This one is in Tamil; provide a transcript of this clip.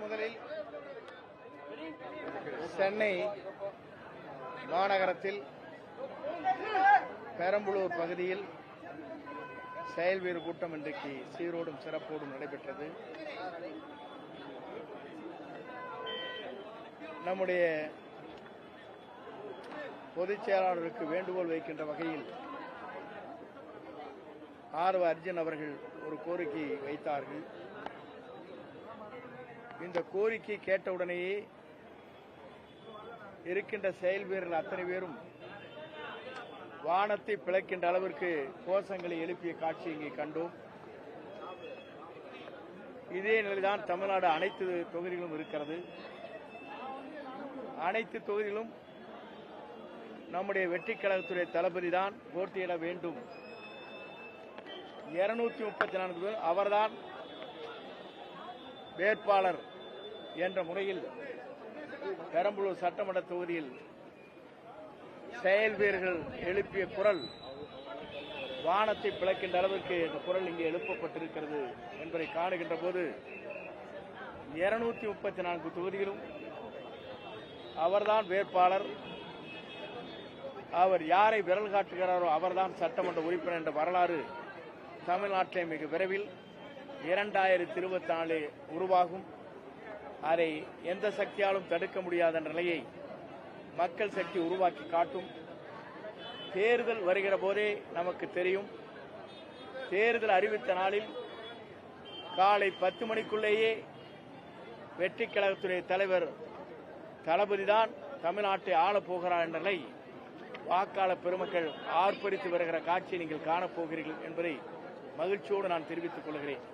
முதலில் சென்னை மாநகரத்தில் பெரம்பலூர் பகுதியில் செயல்வீர கூட்டம் இன்றைக்கு சீரோடும் சிறப்போடும் நடைபெற்றது. நம்முடைய பொதுச் செயலாளருக்கு வேண்டுகோள் வைக்கின்ற வகையில் ஆர்வ அர்ஜுன் அவர்கள் ஒரு கோரிக்கை வைத்தார்கள். இந்த கோரிக்கை கேட்டவுடனேயே இருக்கின்ற செயல் வீரர்கள் அத்தனை பேரும் வானத்தை பிளக்கின்ற அளவிற்கு கோஷங்களை எழுப்பிய காட்சி இங்கே கண்டோம். இதே நிலைதான் தமிழ்நாடு அனைத்து தொகுதிகளும் இருக்கிறது. அனைத்து தொகுதிகளும் நம்முடைய வெற்றிக் கழகத்துடைய தளபதி தான் போட்டியிட வேண்டும். 234 பேர் அவர்தான் வேட்பாளர் என்ற முறையில் பெரம்பலூர் சட்டமன்ற தொகுதியில் செயல் வீரர்கள் எழுப்பிய குரல் வானத்தை பிளக்கின்ற அளவிற்கு இந்த குரல் இங்கே எழுப்பப்பட்டிருக்கிறது என்பதை காணுகின்ற போது 234 தொகுதியிலும் அவர்தான் வேட்பாளர், அவர் யாரை விரல் காட்டுகிறாரோ அவர்தான் சட்டமன்ற உறுப்பினர் என்ற வரலாறு தமிழ்நாட்டிலே மிக விரைவில் 2024 உருவாகும். அதை எந்த சக்தியாலும் தடுக்க முடியாத நிலையை மக்கள் சக்தி உருவாக்கி காட்டும். தேர்தல் வருகிற போதே நமக்கு தெரியும். தேர்தல் அறிவித்த நாளில் காலை 10 மணிக்குள்ளேயே வெற்றிக் கழகத்துடைய தலைவர் தளபதிதான் தமிழ்நாட்டை ஆளப் போகிறார் என்ற நிலை வாக்காளர் பெருமக்கள் ஆர்ப்பரித்து வருகிற காட்சியை நீங்கள் காணப்போகிறீர்கள் என்பதை மகிழ்ச்சியோடு நான் தெரிவித்துக் கொள்கிறேன்.